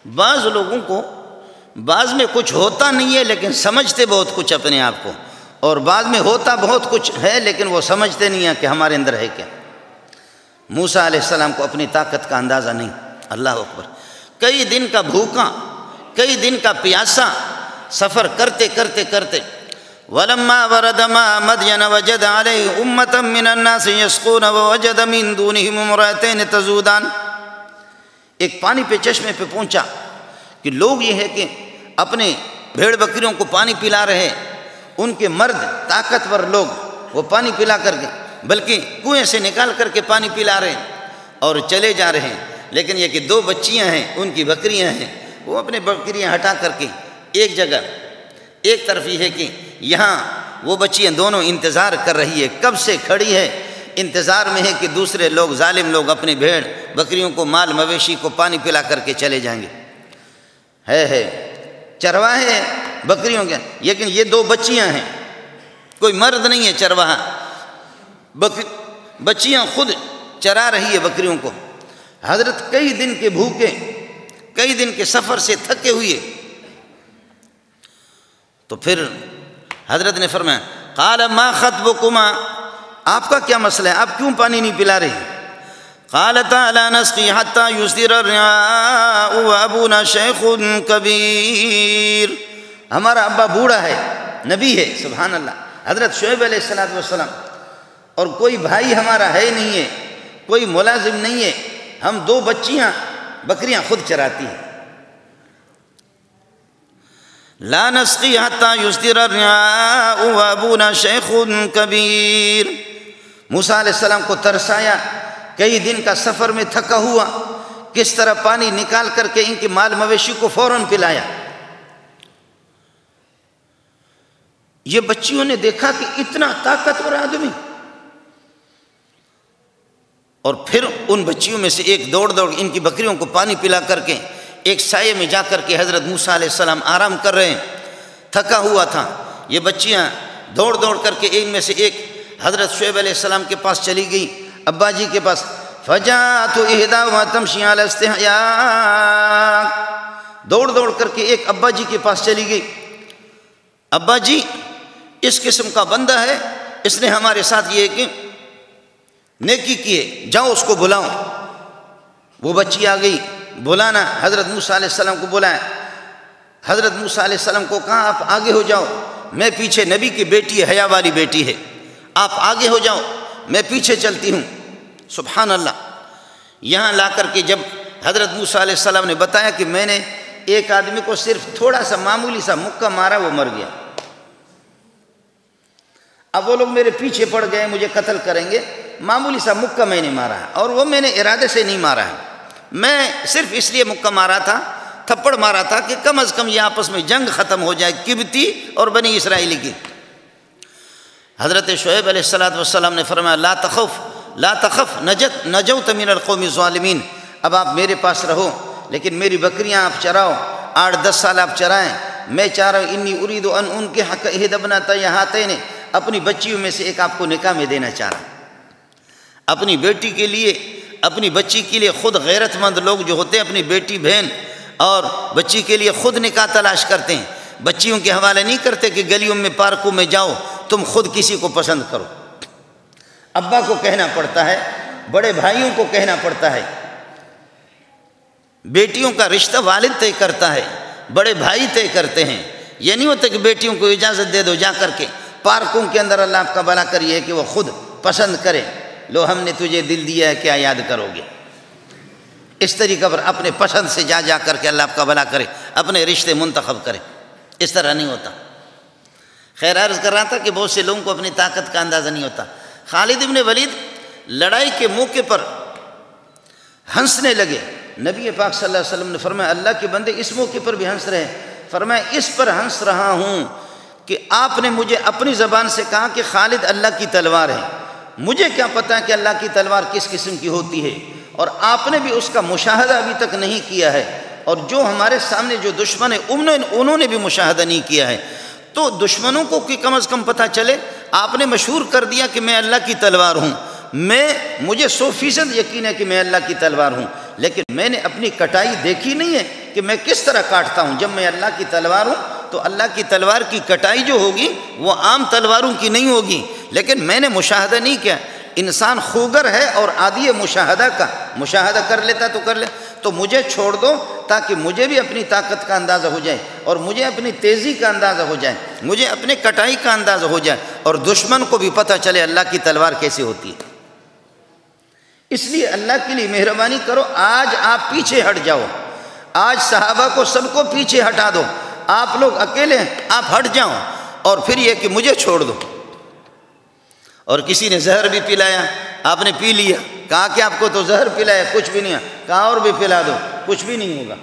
بعض لوگوں کو بعض میں کچھ ہوتا نہیں ہے لیکن سمجھتے بہت کچھ اپنے آپ کو، اور بعض میں ہوتا بہت کچھ ہے لیکن وہ سمجھتے نہیں ہیں کہ ہمارے اندر ہے کیا. موسیٰ علیہ السلام کو اپنی طاقت کا اندازہ نہیں. اللہ اکبر. کئی دن کا بھوکا، کئی دن کا پیاسا سفر کرتے کرتے کرتے وَلَمَّا وَرَدَ مَاءَ مَدْيَنَ وَجَدَ عَلَيْهِ أُمَّةً مِّنَ النَّاسِ يَسْقُونَ وَوَجَدَ مِن دُونِهِمُ امْرَأَتَيْنِ تَذُودَانِ. ایک پانی پہ چشمے پہ پہنچا کہ لوگ یہ ہے کہ اپنے بھیڑ بکریوں کو پانی پلا رہے، ان کے مرد طاقتور لوگ وہ پانی پلا کر کے بلکہ کنویں سے نکال کر کے پانی پلا رہے ہیں اور چلے جا رہے ہیں. لیکن یہ کہ 2 بچیاں ہیں، ان کی بکریاں ہیں، وہ اپنے بکریاں ہٹا کر کے ایک جگہ، ایک طرف یہ ہے کہ یہاں وہ بچیاں دونوں انتظار کر رہی ہے، کب سے کھڑی ہے، انتظار میں ہے کہ دوسرے لوگ، ظالم لوگ اپنی بھیڑ بکریوں کو، مال مویشی کو پانی پلا کر کے چلے جائیں گے. ہے چرواہے بکریوں کے، لیکن یہ 2 بچیاں ہیں، کوئی مرد نہیں ہے چرواہا، بچیاں خود چرا رہی ہے بکریوں کو. حضرت کئی دن کے بھوکے، کئی دن کے سفر سے تھکے ہوئے، تو پھر حضرت نے فرمایا قال ما خطبکما، آپ کا کیا مسئلہ ہے، آپ کیوں پانی نہیں پلا رہی؟ قالتا لا نسقی حتی یصدر الرعاء وابونا شیخ کبیر. ہمارا ابا بوڑھا ہے، نبی ہے، سبحان اللہ، حضرت شعیب علیہ السلام، اور کوئی بھائی ہمارا ہے نہیں ہے، کوئی ملازم نہیں ہے، ہم 2 بچیاں بکریاں خود چراتی ہیں. لا نسقی حتی یصدر الرعاء وابونا شیخ کبیر۔ موسیٰ علیہ السلام کو ترس آیا، کئی دن کا سفر میں تھکا ہوا، کس طرح پانی نکال کر کے ان کے مال مویشی کو فوراً پلایا۔ یہ بچیوں نے دیکھا کہ اتنا طاقتور آدمی، اور پھر ان بچیوں میں سے ایک دوڑ ان کی بکریوں کو پانی پلا کر کے ایک سائے میں جا کر کے حضرت موسیٰ علیہ السلام آرام کر رہے ہیں، تھکا ہوا تھا۔ یہ بچیاں دوڑ کر کے ان میں سے ایک حضرت شعیب علیہ السلام کے پاس چلی گئی، ابا جی کے پاس۔ فجاءت احداہما تمشی علی استحیاء، دوڑ کر کے ایک ابا جی کے پاس چلی گئی۔ ابا جی اس قسم کا بندہ ہے، اس نے ہمارے ساتھ یہ کہ نیکی کیے، جاؤ اس کو بلاؤ۔ وہ بچی آ گئی، بلانا حضرت موسیٰ علیہ السلام کو بلایا۔ حضرت موسیٰ علیہ السلام کو کہا آپ آگے ہو جاؤ، میں پیچھے، نبی کی بیٹی ہے، حیا والی بیٹی ہے، آپ آگے ہو جاؤ، میں پیچھے چلتی ہوں۔ سبحان اللہ۔ یہاں لا کر کے جب حضرت موسیٰ علیہ السلام نے بتایا کہ میں نے ایک آدمی کو صرف تھوڑا سا معمولی سا مکہ مارا، وہ مر گیا، اب وہ لوگ میرے پیچھے پڑ گئے، مجھے قتل کریں گے، معمولی سا مکہ میں نے مارا ہے، اور وہ میں نے ارادے سے نہیں مارا ہے، میں صرف اس لیے مکہ مارا تھا، تھپڑ مارا تھا کہ کم از کم یہ آپس میں جنگ ختم ہو جائے، قبطی اور بنی اسرائیلی کی۔ حضرت شعیب علیہ السلام نے فرمایا لا تخف نجوت من القوم الظالمین، اب آپ میرے پاس رہو، لیکن میری بکریاں آپ چراؤ، 8-10 سال آپ چرائیں، میں چاہ رہا ہوں انی ارید ان انکح احدی ابنتی ہاتین، اپنی بچیوں میں سے ایک آپ کو نکاح میں دینا چاہ رہا ہوں۔ اپنی بیٹی کے لیے، اپنی بچی کے لیے خود غیرت مند لوگ جو ہوتے ہیں اپنی بیٹی بہن اور بچی کے لیے خود نکاح تلاش کرتے ہیں، بچیوں کے حوالے نہیں کرتے کہ گلیوں میں پارکوں میں جاؤ تم خود کسی کو پسند کرو۔ ابا کو کہنا پڑتا ہے، بڑے بھائیوں کو کہنا پڑتا ہے، بیٹیوں کا رشتہ والد طے کرتا ہے، بڑے بھائی طے کرتے ہیں۔ یہ نہیں ہوتا کہ بیٹیوں کو اجازت دے دو جا کر کے پارکوں کے اندر، اللہ آپ کا بھلا کریے کہ وہ خود پسند کرے، لو ہم نے تجھے دل دیا ہے کیا یاد کرو گے، اس طریقے پر اپنے پسند سے جا کر کے اللہ آپ کا بھلا کرے، اپنے رشتے منتخب کرے، اس طرح نہیں ہوتا۔ خیر عرض کر رہا تھا کہ بہت سے لوگوں کو اپنی طاقت کا اندازہ نہیں ہوتا۔ خالد ابن ولید لڑائی کے موقع پر ہنسنے لگے، نبی پاک صلی اللہ علیہ وسلم نے فرمایا اللہ کے بندے اس موقع پر بھی ہنس رہے ہیں، فرمایا اس پر ہنس رہا ہوں کہ آپ نے مجھے اپنی زبان سے کہا کہ خالد اللہ کی تلوار ہے، مجھے کیا پتہ کہ اللہ کی تلوار کس قسم کی ہوتی ہے، اور آپ نے بھی اس کا مشاہدہ ابھی تک نہیں کیا ہے، اور جو ہمارے سامنے جو دشمن ہیں انہوں نے بھی مشاہدہ نہیں کیا ہے، تو دشمنوں کو کہ کم از کم پتہ چلے، آپ نے مشہور کر دیا کہ میں اللہ کی تلوار ہوں، مجھے 100% یقین ہے کہ میں اللہ کی تلوار ہوں، لیکن میں نے اپنی کٹائی دیکھی نہیں ہے کہ میں کس طرح کاٹتا ہوں۔ جب میں اللہ کی تلوار ہوں تو اللہ کی تلوار کی کٹائی جو ہوگی وہ عام تلواروں کی نہیں ہوگی، لیکن میں نے مشاہدہ نہیں کیا۔ انسان خوگر ہے اور عادی مشاہدہ کا، مشاہدہ کر لیتا تو کر لے، تو مجھے چھوڑ دو تاکہ مجھے بھی اپنی طاقت کا اندازہ ہو جائے، اور مجھے اپنی تیزی کا اندازہ ہو جائے، مجھے اپنے کٹائی کا اندازہ ہو جائے، اور دشمن کو بھی پتہ چلے اللہ کی تلوار کیسے ہوتی ہے۔ اس لیے اللہ کے لیے مہربانی کرو، آج آپ پیچھے ہٹ جاؤ، آج صحابہ کو سب کو پیچھے ہٹا دو، آپ لوگ اکیلے ہیں، آپ ہٹ جاؤ، اور پھر یہ کہ مجھے چھوڑ دو۔ اور کسی نے زہر بھی پلایا، آپ نے پی لیا، کہا کہ آپ کو تو زہر پلایا کچھ بھی نہیں ہے، کہا اور بھی پلا دو، کچھ بھی نہیں ہوگا،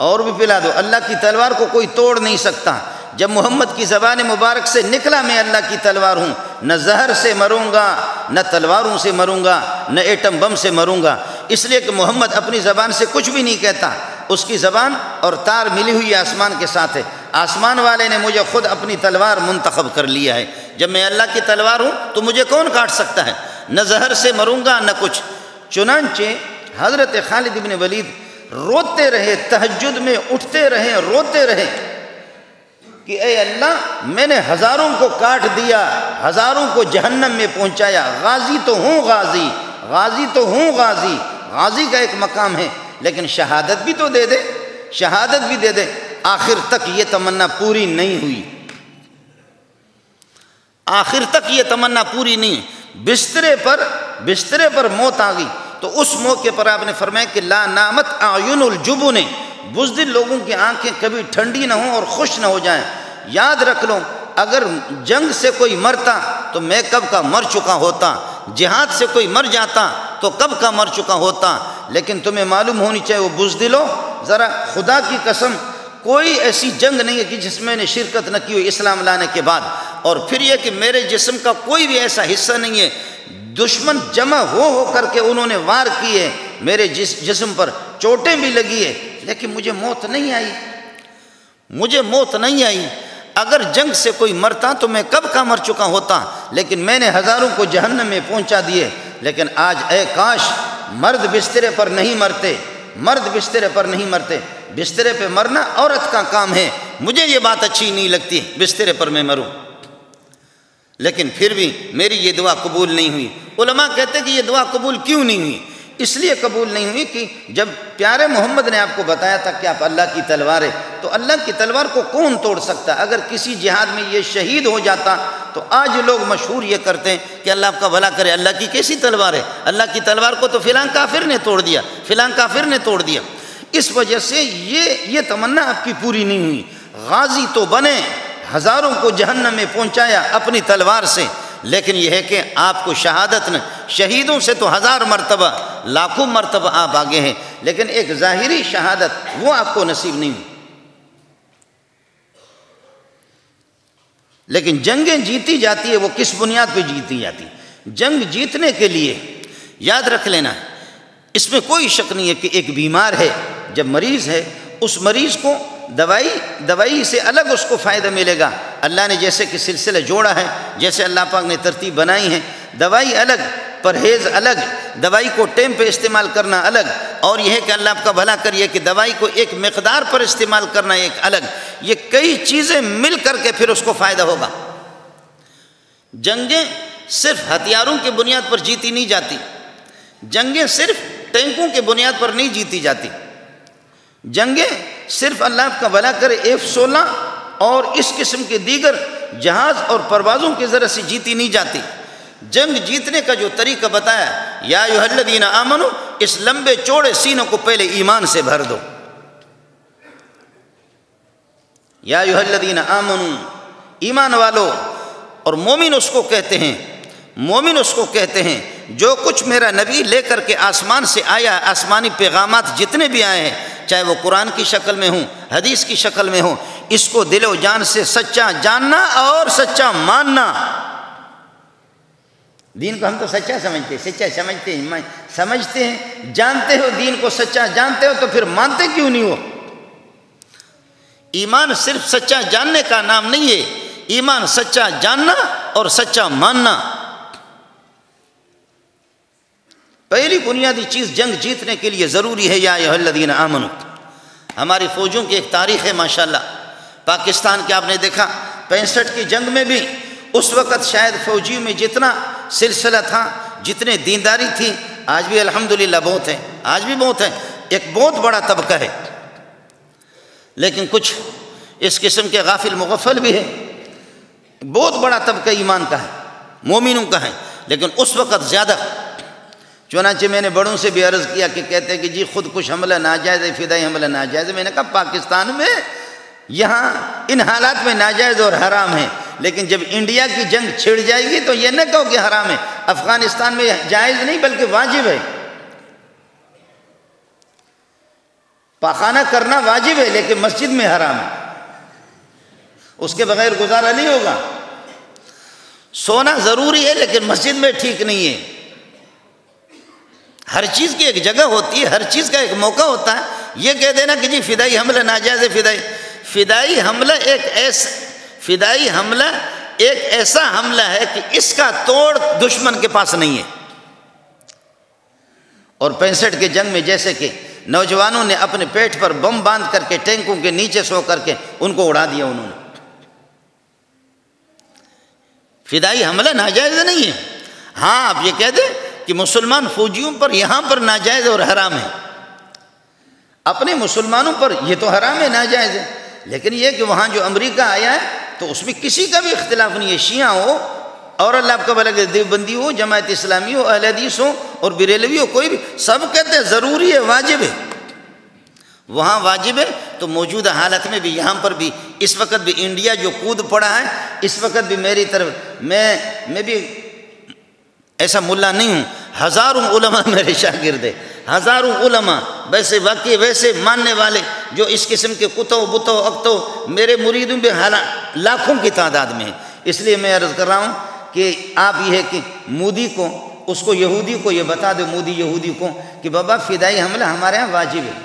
اور بھی پلا دو، اللہ کی تلوار کو کوئی توڑ نہیں سکتا۔ جب محمد کی زبان مبارک سے نکلا میں اللہ کی تلوار ہوں، نہ زہر سے مروں گا، نہ تلواروں سے مروں گا، نہ ایٹم بم سے مروں گا، اس لیے کہ محمد اپنی زبان سے کچھ بھی نہیں کہتا، اس کی زبان اور تار ملی ہوئی آسمان کے ساتھ ہے، آسمان والے نے مجھے خود اپنی تلوار منتخب کر لیا ہے، جب میں اللہ کی تلوار ہوں تو مجھے کون کاٹ سکتا ہے، نہ زہر سے مروں گا نہ کچھ۔ چنانچہ حضرت خالد بن ولید روتے رہے، تہجد میں اٹھتے رہے، روتے رہے کہ اے اللہ میں نے ہزاروں کو کاٹ دیا، ہزاروں کو جہنم میں پہنچایا، غازی تو ہوں غازی، غازی تو ہوں غازی، غازی کا ایک مقام ہے، لیکن شہادت بھی تو دے دے، شہادت بھی دے دے۔ آخر تک یہ تمنا پوری نہیں ہوئی، آخر تک یہ تمنا پوری نہیں، بسترے پر موت آ گئی، تو اس موقع پر آپ نے فرمایا کہ لا نامت اعین الجبن، بزدل لوگوں کی آنکھیں کبھی ٹھنڈی نہ ہوں اور خوش نہ ہو جائیں۔ یاد رکھ لو، اگر جنگ سے کوئی مرتا تو میں کب کا مر چکا ہوتا، جہاد سے کوئی مر جاتا تو کب کا مر چکا ہوتا۔ لیکن تمہیں معلوم ہونی چاہیے وہ بزدلو، ذرا خدا کی قسم کوئی ایسی جنگ نہیں ہے کہ جس میں نے شرکت نہ کی ہو اسلام لانے کے بعد۔ اور پھر یہ کہ میرے جسم کا کوئی بھی ایسا حصہ نہیں ہے، دشمن جمع ہو کر کے انہوں نے وار کیے، میرے جسم پر چوٹیں بھی لگی ہے، لیکن مجھے موت نہیں آئی، مجھے موت نہیں آئی۔ اگر جنگ سے کوئی مرتا تو میں کب کا مر چکا ہوتا، لیکن میں نے ہزاروں کو جہنم میں پہنچا دیے۔ لیکن آج اے کاش مرد بسترے پر نہیں مرتے، مرد بسترے پر نہیں مرتے۔ بسترے پہ مرنا عورت کا کام ہے، مجھے یہ بات اچھی نہیں لگتی بسترے پر میں مروں، لیکن پھر بھی میری یہ دعا قبول نہیں ہوئی۔ علماء کہتے ہیں کہ یہ دعا قبول کیوں نہیں ہوئی؟ اس لیے قبول نہیں ہوئی کہ جب پیارے محمد نے آپ کو بتایا تھا کہ آپ اللہ کی تلوار ہے، تو اللہ کی تلوار کو کون توڑ سکتا؟ اگر کسی جہاد میں یہ شہید ہو جاتا تو آج لوگ مشہور یہ کرتے ہیں کہ اللہ آپ کا بھلا کرے، اللہ کی کیسی تلوار ہے؟ اللہ کی تلوار کو تو فلاں کافر نے توڑ دیا، فلاں کافر نے توڑ دیا۔ اس وجہ سے یہ تمنا آپ کی پوری نہیں ہوئی۔ غازی تو بنے، ہزاروں کو جہنم میں پہنچایا اپنی تلوار سے، لیکن یہ ہے کہ آپ کو شہادت نے، شہیدوں سے تو 1000 مرتبہ لاکھوں مرتبہ آپ آگے ہیں، لیکن ایک ظاہری شہادت وہ آپ کو نصیب نہیں ہوئی۔ لیکن جنگیں جیتی جاتی ہے، وہ کس بنیاد پہ جیتی جاتی؟ جنگ جیتنے کے لیے یاد رکھ لینا، اس میں کوئی شک نہیں ہے کہ ایک بیمار ہے، جب مریض ہے اس مریض کو دوائی سے الگ اس کو فائدہ ملے گا۔ اللہ نے جیسے کہ سلسلہ جوڑا ہے، جیسے اللہ پاک نے ترتیب بنائی ہے، دوائی الگ، پرہیز الگ، دوائی کو ٹائم پہ استعمال کرنا الگ، اور یہ ہے کہ اللہ آپ کا بھلا کریے کہ دوائی کو ایک مقدار پر استعمال کرنا ایک الگ، یہ کئی چیزیں مل کر کے پھر اس کو فائدہ ہوگا۔ جنگیں صرف ہتھیاروں کی بنیاد پر جیتی نہیں جاتی، جنگیں صرف ٹینکوں کی بنیاد پر نہیں جیتی جاتی، جنگیں صرف اللہ آپ کا بھلا کرے F-16 اور اس قسم کے دیگر جہاز اور پروازوں کے ذریعے سے جیتی نہیں جاتی۔ جنگ جیتنے کا جو طریقہ بتایا، یا ایھا الذین آمنوا، اس لمبے چوڑے سینوں کو پہلے ایمان سے بھر دو۔ یا ایھا الذین آمنوا، ایمان والو، اور مومن اس کو کہتے ہیں، مومن اس کو کہتے ہیں جو کچھ میرا نبی لے کر کے آسمان سے آیا، آسمانی پیغامات جتنے بھی آئے ہیں، چاہے وہ قرآن کی شکل میں ہوں، حدیث کی شکل میں ہوں، اس کو دل و جان سے سچا جاننا اور سچا ماننا۔ دین کو ہم تو سچا سمجھتے ہیں، سچا سمجھتے ہیں، جانتے ہو دین کو سچا جانتے ہو تو پھر مانتے کیوں نہیں ہو؟ ایمان صرف سچا جاننے کا نام نہیں ہے، ایمان سچا جاننا اور سچا ماننا۔ پہلی بنیادی چیز جنگ جیتنے کے لیے ضروری ہے، یا ایھا الذین آمنوا۔ ہماری فوجوں کی ایک تاریخ ہے ماشاءاللہ، پاکستان کے آپ نے دیکھا 65 کی جنگ میں بھی اس وقت شاید فوجیوں میں جتنا سلسلہ تھا، جتنے دینداری تھی، آج بھی الحمدللہ بہت ہے، آج بھی بہت ہے، ایک بہت بڑا طبقہ ہے، لیکن کچھ اس قسم کے غافل مغفل بھی ہے۔ بہت بڑا طبقہ ایمان کا ہے، مومنوں کا ہے، لیکن اس وقت زیادہ۔ چنانچہ میں نے بڑوں سے بھی عرض کیا کہ کہتے ہیں کہ جی خودکش حملہ ناجائز ہے، فدائی حملہ ناجائز ہے۔ میں نے کہا پاکستان میں یہاں ان حالات میں ناجائز اور حرام ہے، لیکن جب انڈیا کی جنگ چھڑ جائے گی تو یہ نہ کہو کہ حرام ہے۔ افغانستان میں جائز نہیں بلکہ واجب ہے، پاخانہ کرنا واجب ہے، لیکن مسجد میں حرام ہے، اس کے بغیر گزارا نہیں ہوگا۔ سونا ضروری ہے لیکن مسجد میں ٹھیک نہیں ہے۔ ہر چیز کی ایک جگہ ہوتی ہے، ہر چیز کا ایک موقع ہوتا ہے۔ یہ کہہ دینا کہ جی فدائی حملہ ناجائز ہے، فدائی حملہ ایک ایسا حملہ ہے کہ اس کا توڑ دشمن کے پاس نہیں ہے۔ اور 65 کے جنگ میں جیسے کہ نوجوانوں نے اپنے پیٹ پر بم باندھ کر کے ٹینکوں کے نیچے سو کر کے ان کو اڑا دیا، انہوں نے۔ فدائی حملہ ناجائز نہیں ہے۔ ہاں آپ یہ کہہ دیں کہ مسلمان فوجیوں پر یہاں پر ناجائز اور حرام ہے، اپنے مسلمانوں پر یہ تو حرام ہے، ناجائز ہے، لیکن یہ کہ وہاں جو امریکہ آیا ہے تو اس میں کسی کا بھی اختلاف نہیں ہے، شیعہ ہو اور اللہ آپ کا بھلا کہ دیوبندی ہو، جماعت اسلامی ہو، اہل حدیث ہو اور بریلوی ہو، کوئی بھی، سب کہتے ہیں ضروری ہے، واجب ہے، وہاں واجب ہے تو موجودہ حالت میں بھی یہاں پر بھی اس وقت بھی انڈیا جو کود پڑا ہے، اس وقت بھی میری طرف میں بھی ایسا ملا نہیں ہوں، ہزاروں علماء میرے شاگرد ہیں، ہزاروں علماء ویسے واقعی ویسے ماننے والے جو اس قسم کے کتو بتو اکتو میرے مریدوں بھی لاکھوں کی تعداد میں ہیں۔ اس لیے میں عرض کر رہا ہوں کہ آپ یہ ہے کہ مودی کو، اس کو یہودی کو یہ بتا دو، مودی یہودی کو کہ بابا فدائی حملہ ہمارے ہاں واجب ہے،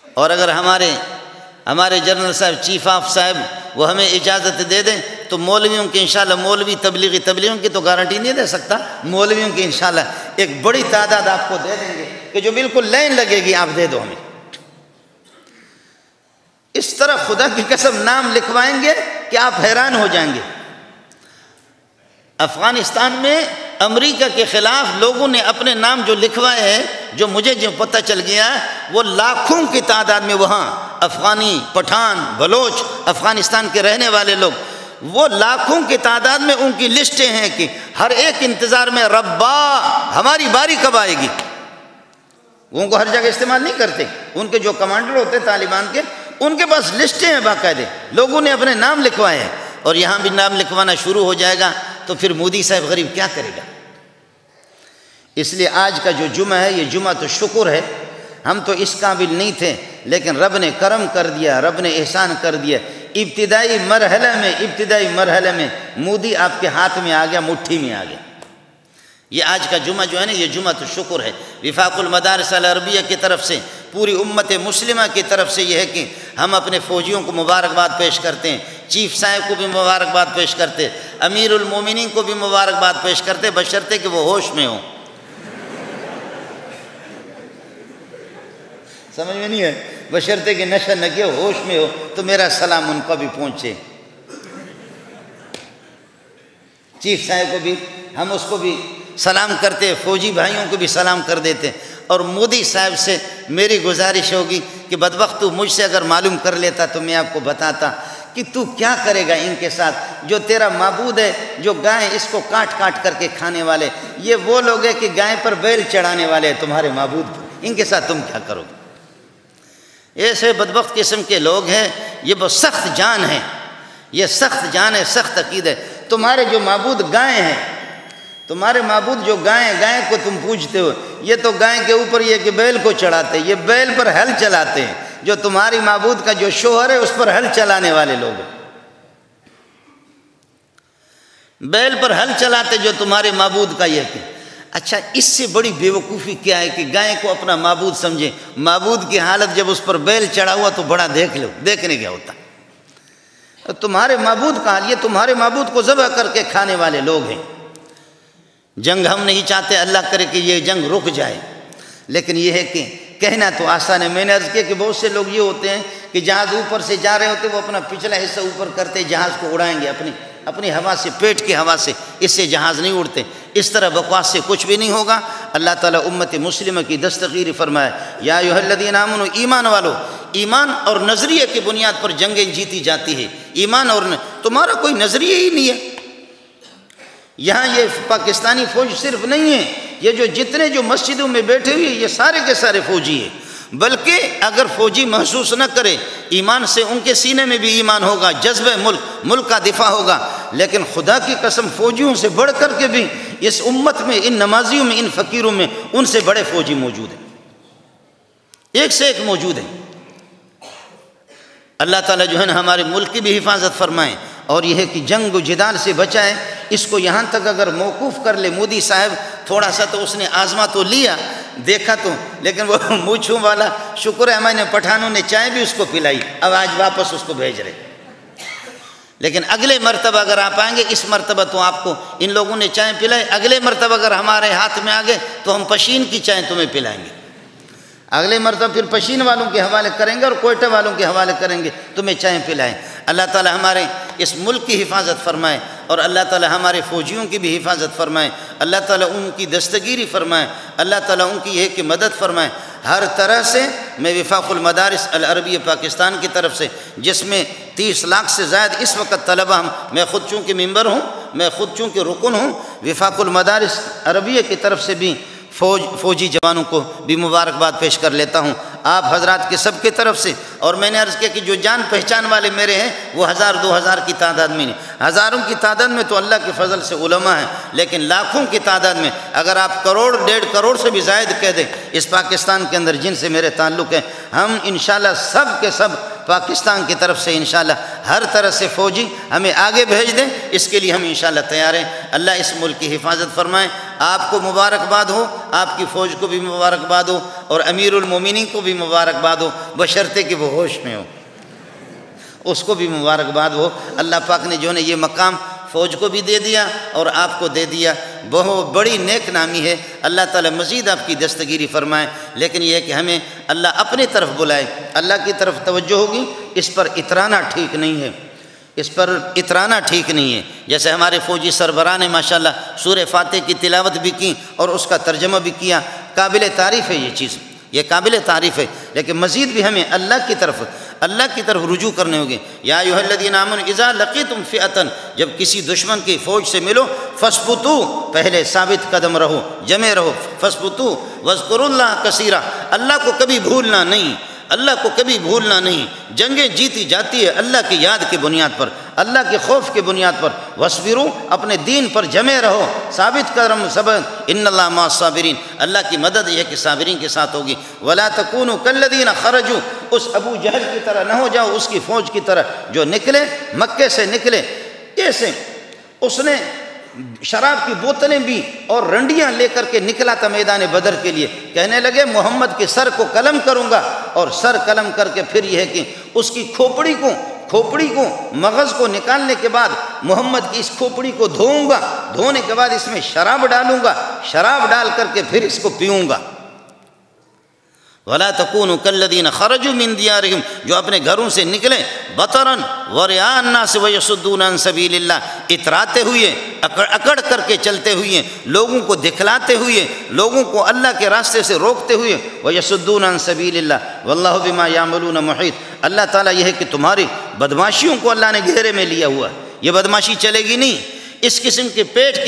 اور اگر ہمارے جنرل صاحب چیف آف صاحب وہ ہمیں اجازت دے دیں تو مولویوں کی انشاءاللہ، مولوی تبلیغیوں کی تو گارنٹی نہیں دے سکتا، مولویوں کی انشاءاللہ ایک بڑی تعداد آپ کو دے دیں گے کہ جو بالکل لائن لگے گی، آپ دے دو ہمیں۔ اس طرح خدا کی قسم نام لکھوائیں گے کہ آپ حیران ہو جائیں گے۔ افغانستان میں امریکہ کے خلاف لوگوں نے اپنے نام جو لکھوائے ہیں، جو مجھے جو پتہ چل گیا، وہ لاکھوں کی تعداد میں وہاں افغانی، پٹھان، بلوچ، افغانستان کے رہنے والے لوگ، وہ لاکھوں کی تعداد میں ان کی لسٹیں ہیں کہ ہر ایک انتظار میں ربا ہماری باری کب آئے گی۔ وہ ان کو ہر جگہ استعمال نہیں کرتے، ان کے جو کمانڈر ہوتے طالبان کے، ان کے پاس لسٹیں ہیں باقاعدہ، لوگوں نے اپنے نام لکھوائے ہیں، اور یہاں بھی نام لکھوانا شروع ہو جائے گا تو پھر مودی صاحب غریب کیا کرے گا۔ اس لیے آج کا جو جمعہ ہے یہ جمعہ تو شکر ہے، ہم تو اس قابل نہیں تھے، لیکن رب نے کرم کر دیا، رب نے احسان کر دیا۔ ابتدائی مرحلے میں مودی آپ کے ہاتھ میں آ گیا، مٹھی میں آ گیا۔ یہ آج کا جمعہ جو ہے نا، یہ جمعہ تو شکر ہے۔ وفاق المدارس العربیہ کی طرف سے، پوری امت مسلمہ کی طرف سے یہ ہے کہ ہم اپنے فوجیوں کو مبارکباد پیش کرتے ہیں، چیف صاحب کو بھی مبارکباد پیش کرتے، امیر المومنین کو بھی مبارکباد پیش کرتے، بشرطے کہ وہ ہوش میں ہوں۔ سمجھ میں نہیں ہے؟ بشرطے کہ نشہ نہ کیا، ہوش میں ہو، تو میرا سلام ان کو بھی پہنچے۔ چیف صاحب کو بھی ہم اس کو بھی سلام کرتے، فوجی بھائیوں کو بھی سلام کر دیتے۔ اور مودی صاحب سے میری گزارش ہوگی کہ بدبخت تو مجھ سے اگر معلوم کر لیتا تو میں آپ کو بتاتا کہ تو کیا کرے گا ان کے ساتھ، جو تیرا معبود ہے، جو گائے اس کو کاٹ کاٹ کر کے کھانے والے، یہ وہ لوگ ہیں کہ گائے پر بیل چڑھانے والے ہیں تمہارے معبود پر، ان کے ساتھ تم کیا کرو گے؟ ایسے بدبخت قسم کے لوگ ہیں، یہ بہت سخت جان ہے، یہ سخت جان ہے، سخت عقید ہے۔ تمہارے جو معبود گائے ہیں، تمہارے معبود جو گائے کو تم پوجتے ہو، یہ تو گائے کے اوپر یہ کہ بیل کو چڑھاتے ہیں، یہ بیل پر ہل چلاتے ہیں۔ جو تمہاری معبود کا جو شوہر ہے اس پر ہل چلانے والے لوگ ہیں، بیل پر ہل چلاتے جو تمہارے معبود کا یہ کہ اچھا اس سے بڑی بیوقوفی کیا ہے کہ گائے کو اپنا معبود سمجھے؟ معبود کی حالت جب اس پر بیل چڑھا ہوا تو بڑا دیکھ لو، دیکھنے کیا ہوتا۔ تمہارے معبود کا حال یہ، تمہارے معبود کو ذبح کر کے کھانے والے لوگ ہیں۔ جنگ ہم نہیں چاہتے، اللہ کرے کہ یہ جنگ رک جائے، لیکن یہ ہے کہ کہنا تو آسان ہے۔ میں نے عرض کیا کہ بہت سے لوگ یہ ہوتے ہیں کہ جہاز اوپر سے جا رہے ہوتے، وہ اپنا پچھلا حصہ اوپر کرتے، جہاز کو اڑائیں گے اپنی ہوا سے، پیٹ کی ہوا سے، اس سے جہاز نہیں اڑتے۔ اس طرح بکواس سے کچھ بھی نہیں ہوگا۔ اللہ تعالیٰ امت مسلمہ کی دستگیری فرمائے، یا ایھا الذین آمنوا، ایمان والو، ایمان اور نظریے کی بنیاد پر جنگیں جیتی جاتی ہے۔ ایمان اور تمہارا کوئی نظریہ ہی نہیں ہے۔ یہاں یہ پاکستانی فوج صرف نہیں ہے، یہ جو جتنے جو مسجدوں میں بیٹھے ہوئے یہ سارے کے سارے فوجی ہیں۔ بلکہ اگر فوجی محسوس نہ کرے، ایمان سے ان کے سینے میں بھی ایمان ہوگا، جذبہ ملک کا دفاع ہوگا، لیکن خدا کی قسم فوجیوں سے بڑھ کر کے بھی اس امت میں، ان نمازیوں میں، ان فقیروں میں ان سے بڑے فوجی موجود ہیں، ایک سے ایک موجود ہیں۔ اللہ تعالیٰ جو ہے نا ہمارے ملک کی بھی حفاظت فرمائیں، اور یہ ہے کہ جنگ و جدال سے بچائے۔ اس کو یہاں تک اگر موقوف کر لے مودی صاحب، تھوڑا سا تو اس نے آزما تو لیا، دیکھا تو، لیکن وہ مونچھوں والا، شکر ہے ہمارے پٹھانوں نے چائے بھی اس کو پلائی، اب آج واپس اس کو بھیج رہے۔ لیکن اگلے مرتبہ اگر آپ آئیں گے، اس مرتبہ تو آپ کو ان لوگوں نے چائے پلائی، اگلے مرتبہ اگر ہمارے ہاتھ میں آ گئے تو ہم پشین کی چائے تمہیں پلائیں گے۔ اگلے مرتبہ پھر پشین والوں کے حوالے کریں گے اور کوئٹہ والوں کے حوالے کریں گے، تمہیں چائے پلائیں۔ اللہ تعالی ہمارے اس ملک کی حفاظت فرمائے، اور اللہ تعالی ہمارے فوجیوں کی بھی حفاظت فرمائے، اللہ تعالی ان کی دستگیری فرمائے، اللہ تعالی ان کی یہ کہ مدد فرمائے ہر طرح سے۔ میں وفاق المدارس العربیہ پاکستان کی طرف سے، جس میں 30 لاکھ سے زائد اس وقت طلبہ ہم، میں خود چونکہ ممبر ہوں، میں خود چونکہ رکن ہوں، وفاق المدارس عربیہ کی طرف سے بھی فوجی جوانوں کو بھی مبارکباد پیش کر لیتا ہوں آپ حضرات کے سب کی طرف سے۔ اور میں نے عرض کیا کہ جو جان پہچان والے میرے ہیں وہ 1000 2000 کی تعداد میں نہیں، ہزاروں کی تعداد میں تو اللہ کے فضل سے علماء ہیں، لیکن لاکھوں کی تعداد میں اگر آپ کروڑ 1.5 کروڑ سے بھی زائد کہہ دیں اس پاکستان کے اندر جن سے میرے تعلق ہیں، ہم انشاءاللہ سب کے سب پاکستان کی طرف سے انشاءاللہ ہر طرح سے فوجی ہمیں آگے بھیج دیں، اس کے لیے ہم انشاءاللہ تیار ہیں۔ اللہ اس ملک کی حفاظت فرمائے، آپ کو مبارکباد ہو، آپ کی فوج کو بھی مبارکباد ہو، اور امیر المومنین کو بھی مبارکباد ہو، بشرطے کہ وہ ہوش میں ہو، اس کو بھی مبارکباد ہو۔ اللہ پاک نے جو ہے یہ مقام فوج کو بھی دے دیا اور آپ کو دے دیا، بہت بڑی نیک نامی ہے۔ اللہ تعالیٰ مزید آپ کی دستگیری فرمائے، لیکن یہ ہے کہ ہمیں اللہ اپنی طرف بلائے، اللہ کی طرف توجہ ہوگی، اس پر اترانا ٹھیک نہیں ہے، اس پر اترانا ٹھیک نہیں ہے۔ جیسے ہمارے فوجی سربراہ نے ماشاءاللہ سورہ فاتح کی تلاوت بھی کی اور اس کا ترجمہ بھی کیا، قابل تعریف ہے یہ چیز، یہ قابل تعریف ہے، لیکن مزید بھی ہمیں اللہ کی طرف رجوع کرنے ہوگے۔ یا ایھا الذین آمنوا اذا لقیتم فئۃ، جب کسی دشمن کی فوج سے ملو، فاثبتوا، پہلے ثابت قدم رہو، جمے رہو، فاثبتوا واذکروا اللہ کثیرا، اللہ کو کبھی بھولنا نہیں، اللہ کو کبھی بھولنا نہیں۔ جنگیں جیتی جاتی ہے اللہ کی یاد کی بنیاد پر، اللہ کے خوف کی بنیاد پر۔ واصبروا، اپنے دین پر جمے رہو، ثابت قدم صبر، ان اللہ مع الصابرین، اللہ کی مدد یہ کہ صابرین کے ساتھ ہوگی۔ ولا تکونوا کالذین خرجوا، اس ابو جہل کی طرح نہ ہو جاؤ، اس کی فوج کی طرح جو نکلے، مکے سے نکلے، ایسے اس نے شراب کی بوتلیں بھی اور رنڈیاں لے کر کے نکلا تھا میدان بدر کے لیے، کہنے لگے محمد کے سر کو قلم کروں گا، اور سر قلم کر کے پھر یہ ہے کہ اس کی کھوپڑی کو مغز کو نکالنے کے بعد محمد کی اس کھوپڑی کو دھوؤں گا، دھونے کے بعد اس میں شراب ڈالوں گا، شراب ڈال کر کے پھر اس کو پیوں گا۔ وَلَا تَكُونُوا كَالَّذِينَ خَرَجُوا مِن دِيَارِهِمْ، جو اپنے گھروں سے نکلے بطرًا وَرِئَاءَ النَّاسِ وَيَصُدُّونَ عَن سَبِيلِ اللَّهِ، اتراتے ہوئے، اکڑ کر کے چلتے ہوئے، لوگوں کو دکھلاتے ہوئے، لوگوں کو اللہ کے راستے سے روکتے ہوئے، وَيَصُدُّونَ عَن سَبِيلِ اللَّهِ وَاللَّهُ بِمَا يَعْمَلُونَ مُحِيطٌ، اللہ تعالیٰ یہ ہے کہ تمہاری بدماشیوں کو اللہ نے گھیرے میں لیا ہوا ہے، یہ بدماشی چلے گی نہیں۔ اس قسم کے پیٹ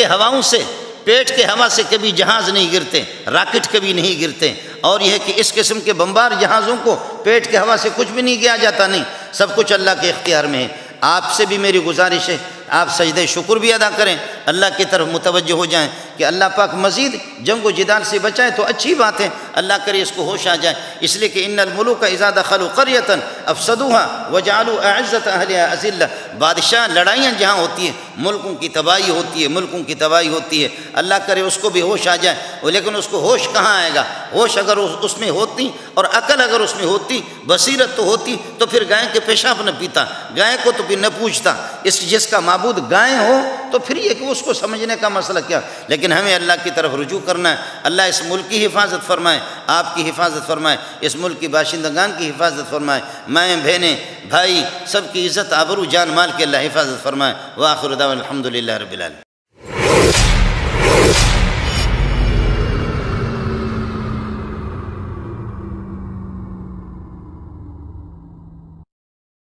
کے ہوا سے کبھی جہاز نہیں گرتے، راکٹ کبھی نہیں گرتے، اور یہ ہے کہ اس قسم کے بمبار جہازوں کو پیٹ کے ہوا سے کچھ بھی نہیں کیا جاتا، نہیں، سب کچھ اللہ کے اختیار میں ہے۔ آپ سے بھی میری گزارش ہے، آپ سجدہ شکر بھی ادا کریں، اللہ کی طرف متوجہ ہو جائیں کہ اللہ پاک مزید جنگ و جدال سے بچائے تو اچھی بات ہے، اللہ کرے اس کو ہوش آ جائے، اس لیے کہ ان الملوک اذا دخلوا قریۃ افسدوها وجعلوا اعزۃ اہلها اذلہ، بادشاہ لڑائیاں جہاں ہوتی ہیں ملکوں کی تباہی ہوتی ہے، اللہ کرے اس کو بھی ہوش آ جائے، لیکن اس کو ہوش کہاں آئے گا؟ ہوش اگر اس میں ہوتی اور عقل اگر اس میں ہوتی، بصیرت تو ہوتی، تو پھر گائے کے پیشاب نہ پیتا، گائے کو تو پھر نہ پوچھتا، جس کا معبود گائے ہو تو پھر یہ کہ اس کو سمجھنے کا مسئلہ کیا۔ لیکن ہمیں اللہ کی طرف رجوع کرنا ہے۔ اللہ اس ملک کی حفاظت فرمائے، آپ کی حفاظت فرمائے، اس ملک کی باشندگان کی حفاظت فرمائے، مائیں بہنیں بھائی سب کی عزت آبرو جان مال کے اللہ حفاظت فرمائے۔ وآخر دعوانا الحمدللہ رب العالمین۔